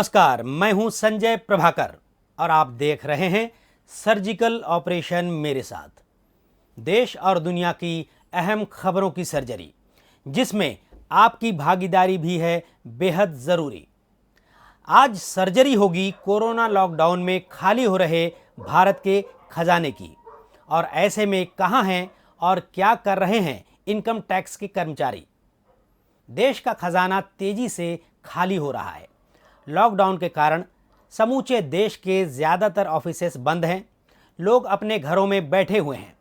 नमस्कार, मैं हूं संजय प्रभाकर और आप देख रहे हैं सर्जिकल ऑपरेशन मेरे साथ। देश और दुनिया की अहम खबरों की सर्जरी, जिसमें आपकी भागीदारी भी है बेहद ज़रूरी। आज सर्जरी होगी कोरोना लॉकडाउन में खाली हो रहे भारत के खजाने की, और ऐसे में कहां हैं और क्या कर रहे हैं इनकम टैक्स के कर्मचारी। देश का खजाना तेजी से खाली हो रहा है। लॉकडाउन के कारण समूचे देश के ज़्यादातर ऑफिसेस बंद हैं। लोग अपने घरों में बैठे हुए हैं।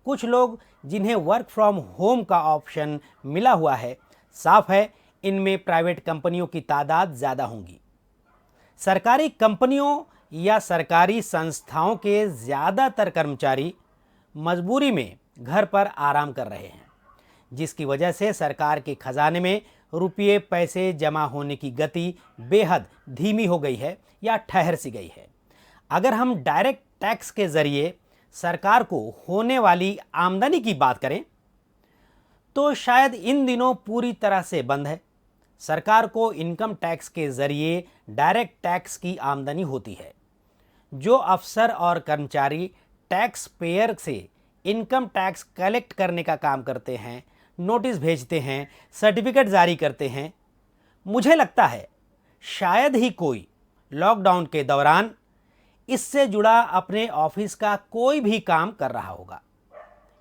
कुछ लोग जिन्हें वर्क फ्रॉम होम का ऑप्शन मिला हुआ है, साफ है इनमें प्राइवेट कंपनियों की तादाद ज़्यादा होंगी। सरकारी कंपनियों या सरकारी संस्थाओं के ज़्यादातर कर्मचारी मजबूरी में घर पर आराम कर रहे हैं, जिसकी वजह से सरकार के खजाने में रुपये पैसे जमा होने की गति बेहद धीमी हो गई है या ठहर सी गई है। अगर हम डायरेक्ट टैक्स के ज़रिए सरकार को होने वाली आमदनी की बात करें तो शायद इन दिनों पूरी तरह से बंद है। सरकार को इनकम टैक्स के ज़रिए डायरेक्ट टैक्स की आमदनी होती है। जो अफसर और कर्मचारी टैक्स पेयर से इनकम टैक्स कलेक्ट करने का काम करते हैं, नोटिस भेजते हैं, सर्टिफिकेट जारी करते हैं, मुझे लगता है शायद ही कोई लॉकडाउन के दौरान इससे जुड़ा अपने ऑफिस का कोई भी काम कर रहा होगा।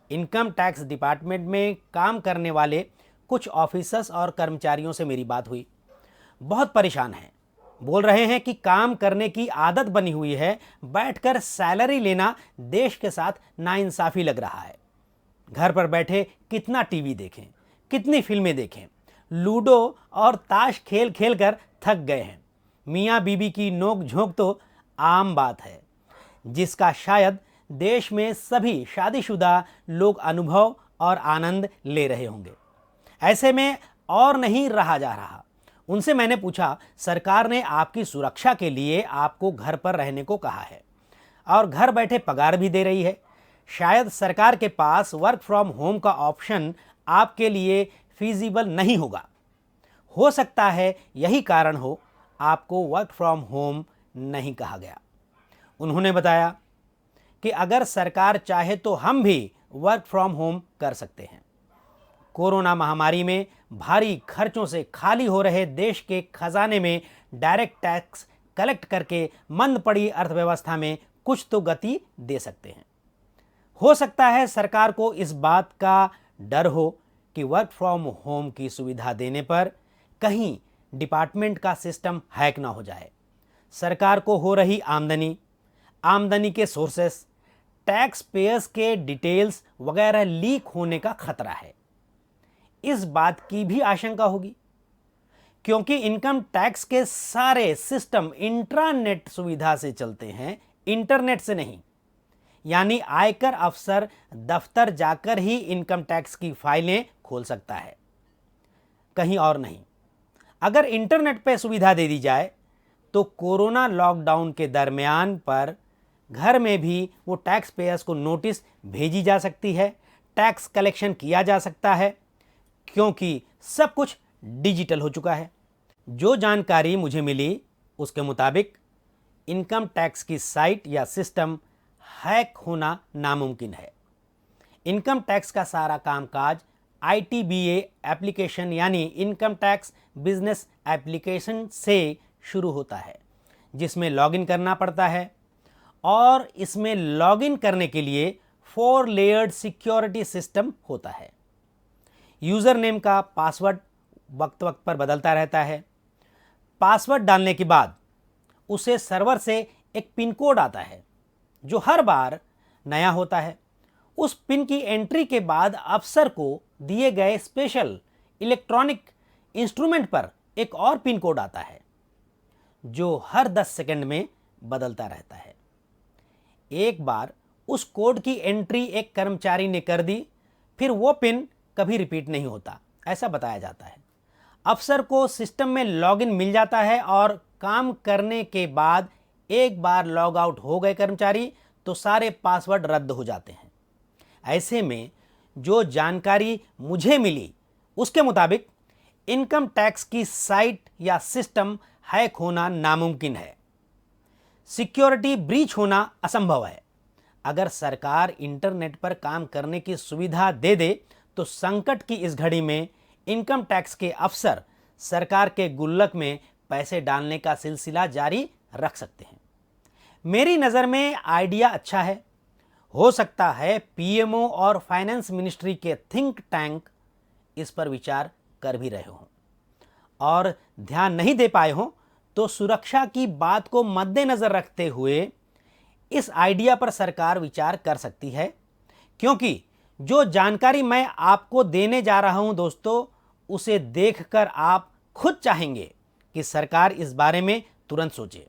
इनकम टैक्स डिपार्टमेंट में काम करने वाले कुछ ऑफिसर्स और कर्मचारियों से मेरी बात हुई। बहुत परेशान हैं। बोल रहे हैं कि काम करने की आदत बनी हुई है, बैठकर सैलरी लेना देश के साथ नाइंसाफ़ी लग रहा है। घर पर बैठे कितना टीवी देखें, कितनी फिल्में देखें, लूडो और ताश खेल खेल कर थक गए हैं। मियाँ बीबी की नोक झोंक तो आम बात है, जिसका शायद देश में सभी शादीशुदा लोग अनुभव और आनंद ले रहे होंगे। ऐसे में और नहीं रहा जा रहा। उनसे मैंने पूछा, सरकार ने आपकी सुरक्षा के लिए आपको घर पर रहने को कहा है और घर बैठे पगार भी दे रही है। शायद सरकार के पास वर्क फ्रॉम होम का ऑप्शन आपके लिए फीजिबल नहीं होगा। हो सकता है यही कारण हो आपको वर्क फ्रॉम होम नहीं कहा गया। उन्होंने बताया कि अगर सरकार चाहे तो हम भी वर्क फ्रॉम होम कर सकते हैं। कोरोना महामारी में भारी खर्चों से खाली हो रहे देश के खजाने में डायरेक्ट टैक्स कलेक्ट करके मंद पड़ी अर्थव्यवस्था में कुछ तो गति दे सकते हैं। हो सकता है सरकार को इस बात का डर हो कि वर्क फ्रॉम होम की सुविधा देने पर कहीं डिपार्टमेंट का सिस्टम हैक ना हो जाए। सरकार को हो रही आमदनी के सोर्सेस, टैक्स पेयर्स के डिटेल्स वगैरह लीक होने का खतरा है। इस बात की भी आशंका होगी क्योंकि इनकम टैक्स के सारे सिस्टम इंट्रानेट सुविधा से चलते हैं, इंटरनेट से नहीं। यानी आयकर अफसर दफ्तर जाकर ही इनकम टैक्स की फाइलें खोल सकता है, कहीं और नहीं। अगर इंटरनेट पे सुविधा दे दी जाए तो कोरोना लॉकडाउन के दरमियान पर घर में भी वो टैक्स पेयर्स को नोटिस भेजी जा सकती है, टैक्स कलेक्शन किया जा सकता है, क्योंकि सब कुछ डिजिटल हो चुका है। जो जानकारी मुझे मिली उसके मुताबिक इनकम टैक्स की साइट या सिस्टम हैक होना नामुमकिन है। इनकम टैक्स का सारा कामकाज ITBA एप्लीकेशन यानी इनकम टैक्स बिजनेस एप्लीकेशन से शुरू होता है, जिसमें लॉगिन करना पड़ता है और इसमें लॉगिन करने के लिए 4 लेयर्ड सिक्योरिटी सिस्टम होता है। यूज़र नेम का पासवर्ड वक्त वक्त पर बदलता रहता है। पासवर्ड डालने के बाद उसे सर्वर से एक पिन कोड आता है जो हर बार नया होता है। उस पिन की एंट्री के बाद अफसर को दिए गए स्पेशल इलेक्ट्रॉनिक इंस्ट्रूमेंट पर एक और पिन कोड आता है जो हर 10 सेकंड में बदलता रहता है। एक बार उस कोड की एंट्री एक कर्मचारी ने कर दी, फिर वो पिन कभी रिपीट नहीं होता, ऐसा बताया जाता है। अफसर को सिस्टम में लॉगिन मिल जाता है और काम करने के बाद एक बार लॉग आउट हो गए कर्मचारी तो सारे पासवर्ड रद्द हो जाते हैं। ऐसे में जो जानकारी मुझे मिली उसके मुताबिक इनकम टैक्स की साइट या सिस्टम हैक होना नामुमकिन है, सिक्योरिटी ब्रीच होना असंभव है। अगर सरकार इंटरनेट पर काम करने की सुविधा दे दे तो संकट की इस घड़ी में इनकम टैक्स के अफसर सरकार के गुल्लक में पैसे डालने का सिलसिला जारी रख सकते हैं। मेरी नज़र में आइडिया अच्छा है। हो सकता है पीएमओ और फाइनेंस मिनिस्ट्री के थिंक टैंक इस पर विचार कर भी रहे हों और ध्यान नहीं दे पाए हों, तो सुरक्षा की बात को मद्देनजर रखते हुए इस आइडिया पर सरकार विचार कर सकती है, क्योंकि जो जानकारी मैं आपको देने जा रहा हूं दोस्तों, उसे देखकर आप खुद चाहेंगे कि सरकार इस बारे में तुरंत सोचे।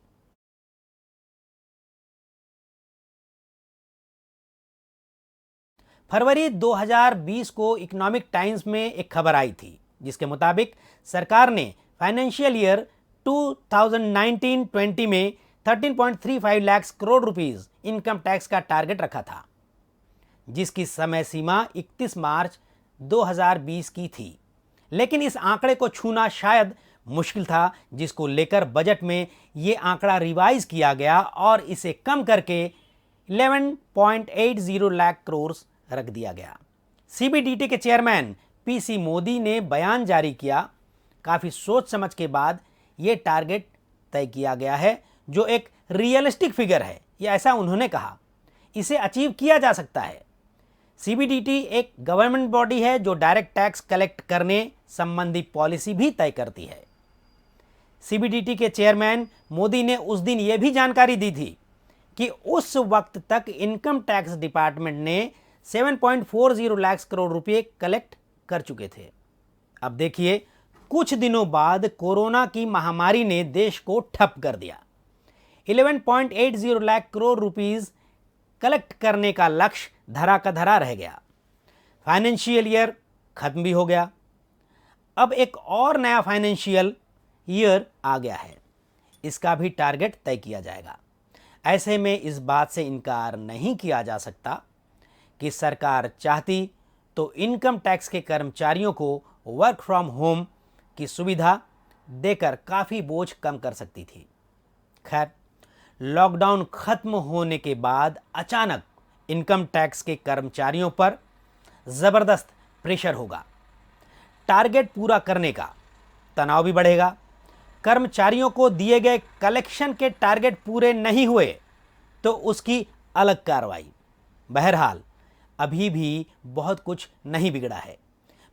फरवरी 2020 को इकोनॉमिक टाइम्स में एक खबर आई थी जिसके मुताबिक सरकार ने फाइनेंशियल ईयर 2019-20 में 13.35 lakh crore rupees income tax का टारगेट रखा था, जिसकी समय सीमा 31 मार्च 2020 की थी। लेकिन इस आंकड़े को छूना शायद मुश्किल था, जिसको लेकर बजट में ये आंकड़ा रिवाइज किया गया और इसे कम करके 11.80 लाख करोड़ रख दिया गया। सीबीडीटी के चेयरमैन पीसी मोदी ने बयान जारी किया। काफ़ी सोच समझ के बाद ये टारगेट तय किया गया है, जो एक रियलिस्टिक फिगर है, या ऐसा उन्होंने कहा। इसे अचीव किया जा सकता है। सीबीडीटी एक गवर्नमेंट बॉडी है जो डायरेक्ट टैक्स कलेक्ट करने संबंधी पॉलिसी भी तय करती है। सीबीडीटी के चेयरमैन मोदी ने उस दिन यह भी जानकारी दी थी कि उस वक्त तक इनकम टैक्स डिपार्टमेंट ने 7.40 लाख करोड़ रुपए कलेक्ट कर चुके थे। अब देखिए, कुछ दिनों बाद कोरोना की महामारी ने देश को ठप कर दिया। 11.80 लाख करोड़ रुपीस कलेक्ट करने का लक्ष्य धरा का धरा रह गया। फाइनेंशियल ईयर खत्म भी हो गया। अब एक और नया फाइनेंशियल ईयर आ गया है, इसका भी टारगेट तय किया जाएगा। ऐसे में इस बात से इनकार नहीं किया जा सकता कि सरकार चाहती तो इनकम टैक्स के कर्मचारियों को वर्क फ्रॉम होम की सुविधा देकर काफ़ी बोझ कम कर सकती थी। खैर, लॉकडाउन खत्म होने के बाद अचानक इनकम टैक्स के कर्मचारियों पर ज़बरदस्त प्रेशर होगा। टारगेट पूरा करने का तनाव भी बढ़ेगा। कर्मचारियों को दिए गए कलेक्शन के टारगेट पूरे नहीं हुए तो उसकी अलग कार्रवाई। बहरहाल, अभी भी बहुत कुछ नहीं बिगड़ा है।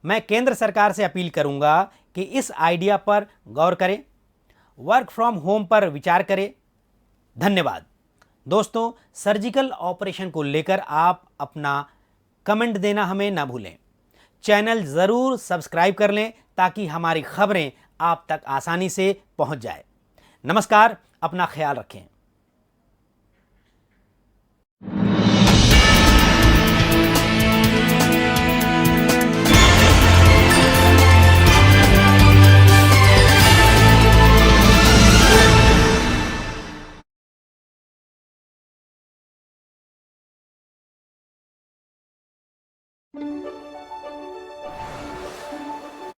मैं केंद्र सरकार से अपील करूंगा कि इस आइडिया पर गौर करें, वर्क फ्रॉम होम पर विचार करें। धन्यवाद दोस्तों। सर्जिकल ऑपरेशन को लेकर आप अपना कमेंट देना हमें ना भूलें। चैनल ज़रूर सब्सक्राइब कर लें ताकि हमारी खबरें आप तक आसानी से पहुंच जाए। नमस्कार, अपना ख्याल रखें।